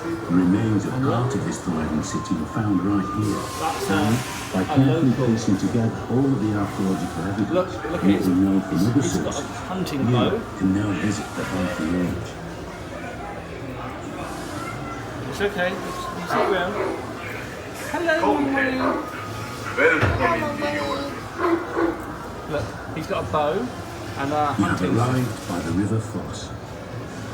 The remains of part of this thriving city were found right here. And by carefully piecing together all of the archaeological evidence and what we know from other sources, you can now visit the Viking Age. It's okay, just sit around. Hello, Mummy. Look, he's got a bow and a hunting You have arrived by the River Foss.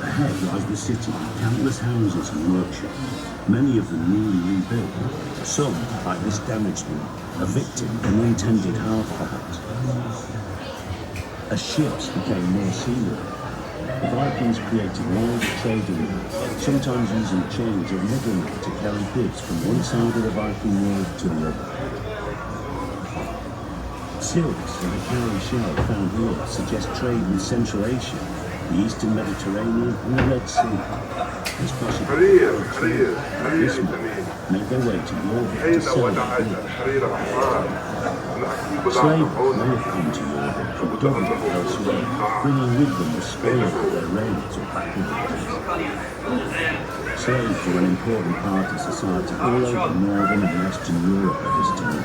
Ahead lies the city with countless houses and workshops, many of them newly rebuilt. Some, like this damaged one, a victim of an unintended half-halt. As ships became more seaworthy, the Vikings created wild trading routes, sometimes using chains or middlemen to carry goods from one side of the Viking world to the other. Silks and the cowrie shell found here suggest trade with Central Asia, the Eastern Mediterranean and the Red Sea. It's possible that this man made their way to Jorvik to sell their goods. Slaves may have come to Jorvik from Dublin or elsewhere, bringing with them the spoil of their raids or battle days. Slaves were an important part of society all over Northern and Western Europe at this time.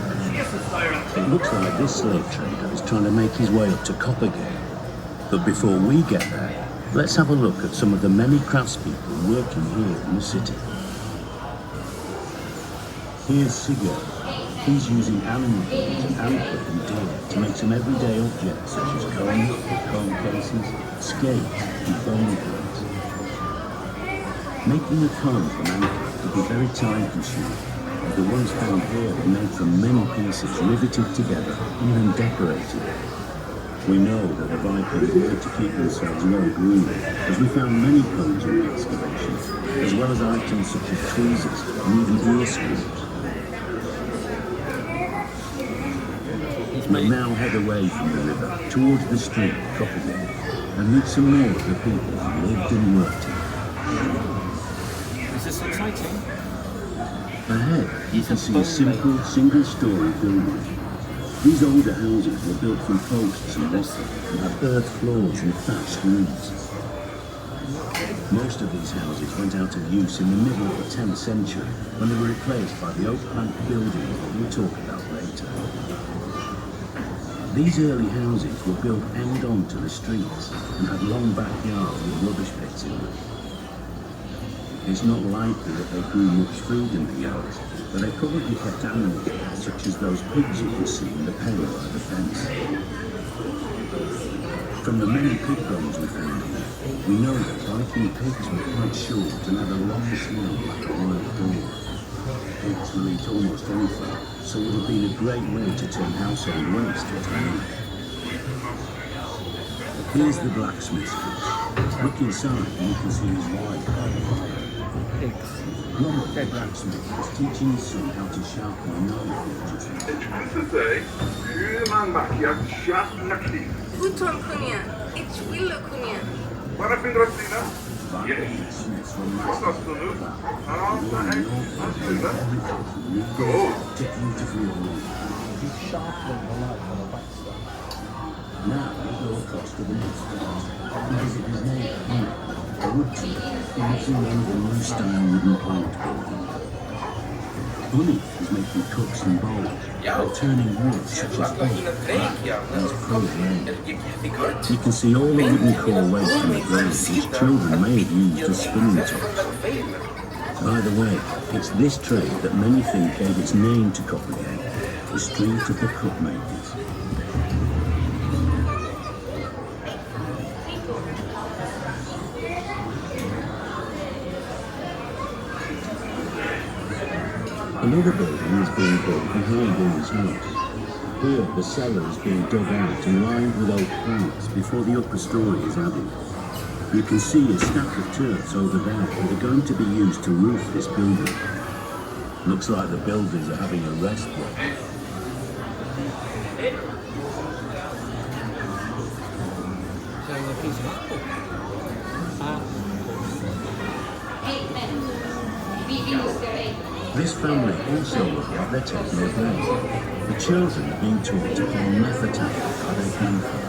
It looks like this slave trader is trying to make his way up to Coppergate. But before we get there, let's have a look at some of the many craftspeople working here in the city. Here's Sigurd. He's using animal bones and antler and deer to make some everyday objects such as combs, comb cases, skates, and bone blades. Making a comb from antler could be very time-consuming, but the ones found here were made from many pieces riveted together, even decorated. We know that the Vikings wanted to keep themselves well-groomed, as we found many combs in the excavations, as well as items such as tweezers and even ear screws. We now head away from the river towards the street of Coppergate and meet some more of the people who lived and worked here. Is this exciting? Ahead, you can see a simple, single-story building. These older houses were built from posts and wattle and have earth floors and thatched roofs. Most of these houses went out of use in the middle of the 10th century when they were replaced by the oak plank buildings that we'll talk about later. These early houses were built end-on to the streets and had long backyards with rubbish pits in them. It's not likely that they grew much food in the yards, but they probably kept animals there, such as those pigs you can see in the pen by the fence. From the many pig bones we found here, we know that Viking pigs were quite short and had a long snout like a wild dog. Pigs will eat almost anything, so it would have been a great way to turn household waste into meat. Here's the blacksmith's house. Look inside and you can see his wife. Robert, the blacksmith, is teaching his son how to sharpen a knife. It's today, human makiak sharp nakli. Uton kunien, ich will kunien. What have you got, Tina? Yes. Smiths were What's massive. that, Sunu? Go. He's sharpening the knife on a backstab. Now we go across to the next house and visit his neighbour, a wood tree, using one of the new style wooden plant building. Bunny is making cups and bowls while turning wood such as oak, black, and his cold rain. You can see all the wooden core waste from the graves which children may have used as spinning tops. By the way, it's this trade that many think gave its name to Coppergate, the street of the cup makers. Another building is being built behind Bunny's house. Here, the cellar is being dug out and lined with oak planks before the upper story is added. You can see a stack of turrets over there that are going to be used to roof this building. Looks like the builders are having a rest break. This family also look like they're taking a break. The children are being taught to play math attack by their grandfather.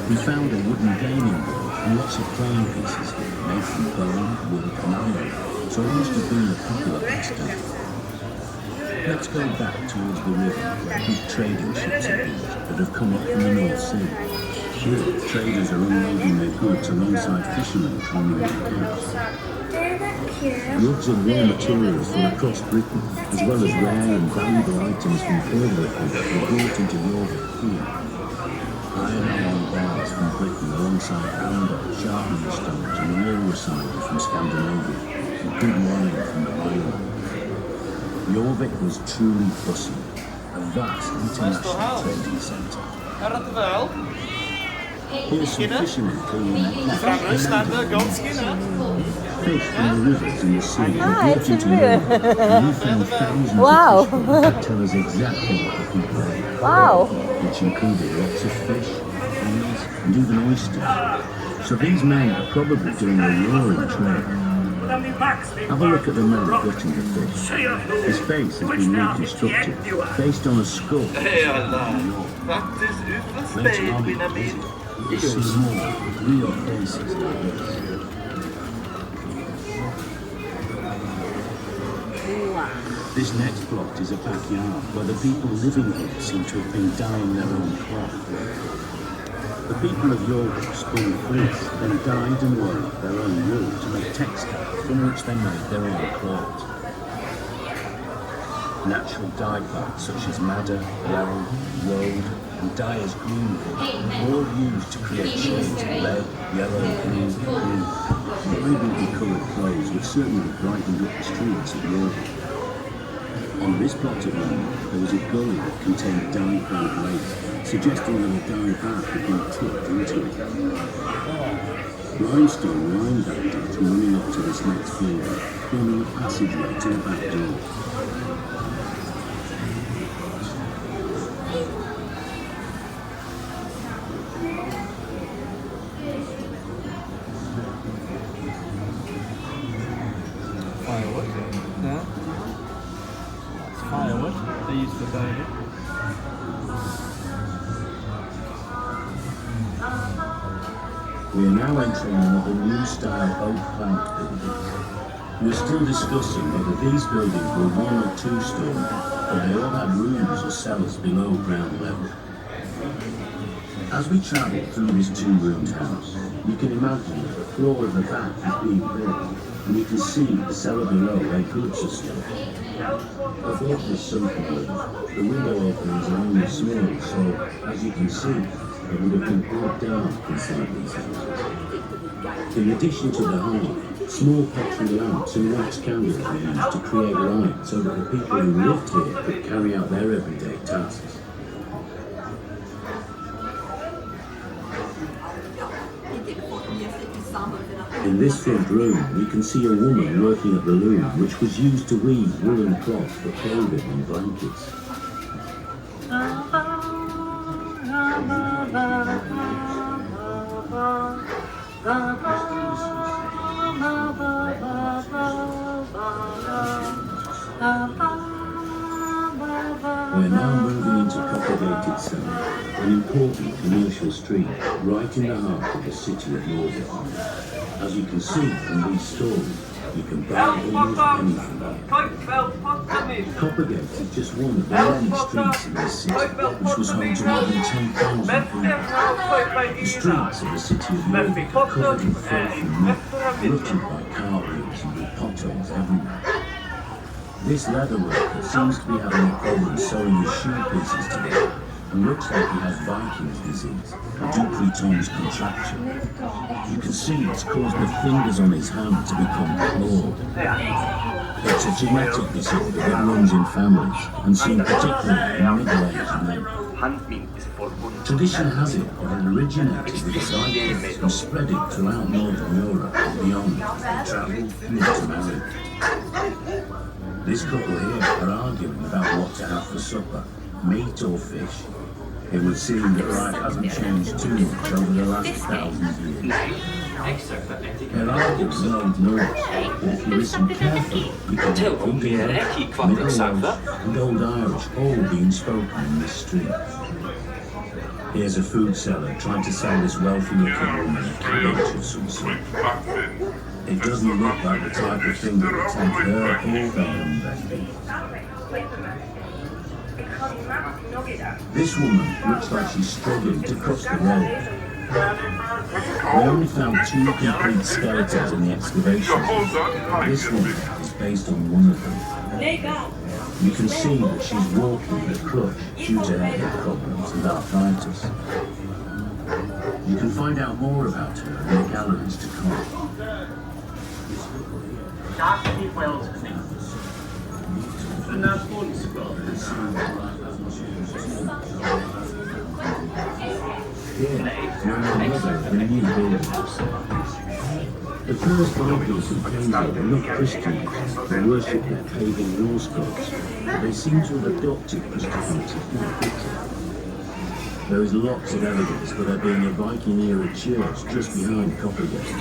We found a wooden gaming board and lots of playing pieces here, made from bone, wood and iron, so it must have been a popular pastime. Let's go back towards the river where big trading ships have been that have come up from the North Sea. Here, traders are unloading their goods alongside fishermen combing their camps. Goods and raw materials from across Britain, as well as rare and valuable items from further afield, were brought into Jorvik here. Iron ore bars from Britain alongside amber, sharpening stones and railway siding from Scandinavia, and good wine from the Highland. Jorvik was truly bustling, a vast international trading centre. Gaat dat wel? Here's some fishermen cleaning their Vraag naar de goatskin. fish from the rivers and the sea were brought into Jorvik, and we found thousands Wow. of fishermen that tell us exactly what the people ate. Wow. Which included lots of fish, eels, and even oysters. So these men are probably doing a roaring trade. Have a look at the man gutting the fish. His face has been reconstructed, based on a skull. Dat is uw Later speel, on, Benjamin. you see more real faces like this. This next plot is a backyard where the people living here seem to have been dyeing their own cloth. The people of Jorvik spun fleece, then dyed and wove their own wool to make textiles from which they made their own clothes. Natural dye plants such as madder, laurel, woad, and dyer's green wool, all used to create shades of red, yellow, blue, green. Vibrantly coloured clothes would certainly brighten up the streets of Jorvik. On this plot of land, there was a gully that contained dye-clad lakes, suggesting that a dye bath had been tipped into it. Limestone lined that ditch running up to this next building, forming a passageway to the back door. Firewood. Yeah. That's firewood they use for burning. We are now entering another new style oak plank building. We're still discussing whether these buildings were 1 or 2 story, but they all had rooms or cellars below ground level. As we travel through this 2-roomed house, you can imagine that the floor of the back is being built, and you can see the cellar below where goods are stored. Above this sunken room, the window openings are only small, so as you can see, it would have been quite dark inside these houses. In addition to the hearth, small pottery lamps and wax candles were used to create light so that the people who lived here could carry out their everyday tasks. In this front room, we can see a woman working at the loom, which was used to weave woolen cloth for clothing and blankets. We're now moving into Propagated Cellar, an important commercial street right in the heart of the city of Jorvik. As you can see from these stores, you can buy almost anything here. Propagate is just one of the many streets in this city, which was home to more than 10,000 people. The streets of the city of Jorvik are covered in filth and mud, littered by car wheels and with potholes everywhere. This leather worker seems to be having a problem sewing his shoe pieces together and looks like he has Viking's disease, a Dupuytren's contraction. You can see it's caused the fingers on his hand to become clawed. It's a genetic disorder that runs in families and seen particularly in middle-aged men. Tradition has it that it originated with the Vikings and spread it throughout Northern Europe and beyond, travel and to marry. This couple here are arguing about what to have for supper, meat or fish. It would seem that life hasn't changed too much over the last 1,000 years. They're arguing in Old Norse, but if you listen carefully, you can hear Old English, Middle Welsh and Old Irish all being spoken in this street. Here's a food seller trying to sell this wealthy looking woman a cabbage of some sort. It doesn't look like the type of thing that would take her or her young baby. This woman looks like she's struggling to cross the road. We only found 2 complete skeletons in the excavation. This one is based on one of them. You can see that she's walking with a crutch due to her hip problems and arthritis. You can find out more about her in the galleries to come. Here, we're in another of the new buildings. The first locals who came here were not Christians. They worshipped their pagan Norse gods, but they seem to have adopted Christianity quite quickly. There is lots of evidence for there being a Viking-era church just behind Coppergate,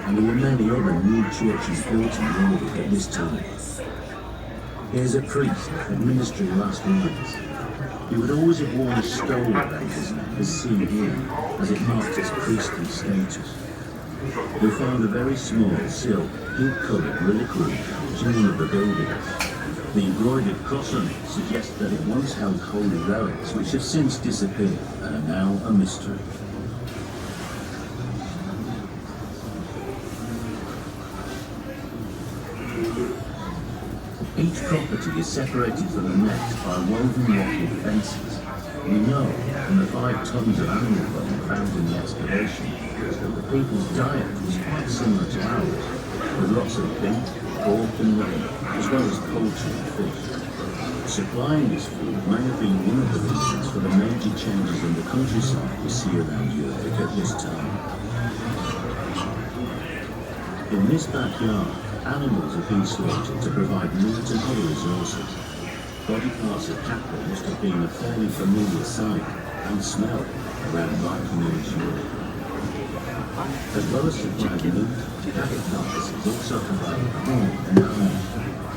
and there were many other new churches built in Jorvik at this time. Here's a priest administering last rites. He would always have worn a stole around his neck, as seen here, as it marked his priestly status. We found a very small, silk, pink-coloured reliquary pouch in one of the buildings. The embroidered cross on it suggests that it once held holy relics which have since disappeared and are now a mystery. Each property is separated from the next by woven wattled fences. We know from the 5 tons of animal bone found in the excavation that the people's diet was quite similar to ours, with lots of beef, pork and lamb, as well as poultry and fish. Supplying this food may have been one of the reasons for the major changes in the countryside we see around Jorvik at this time. In this backyard, animals have been slaughtered to provide meat and other resources. Body parts of cattle must have been a fairly familiar sight and smell around Viking Age Europe. As well as supplying meat, cattle carcasses also provide corn and iron,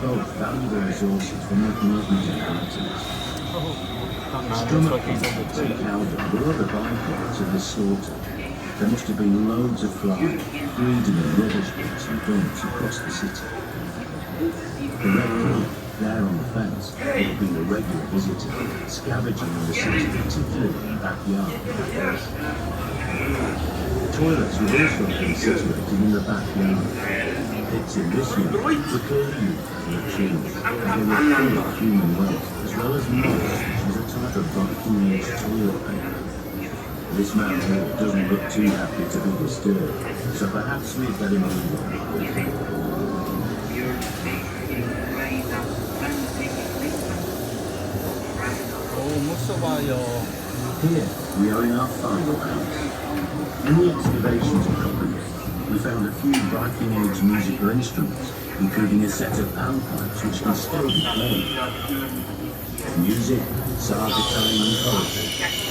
both valuable resources for making everyday items. Stomach pumps take out of other byproducts of this slaughter. There must have been loads of flies breeding in rubbish pits and dumps across the city. The red dog, there on the fence, would have been a regular visitor, scavenging in the city, particularly in the backyard. Toilets would also have been situated in the backyard. Pits in this unit were clearly used for latrines, and they were full of human waste, as well as moss, which is a type of Viking-age toilet paper. This man here doesn't look too happy to be disturbed, so perhaps we'd better move on. Here, we are in our final house. In the excavations of Jorvik, we found a few Viking-age musical instruments, including a set of panpipes which can still be played. Music, saga telling and poetry.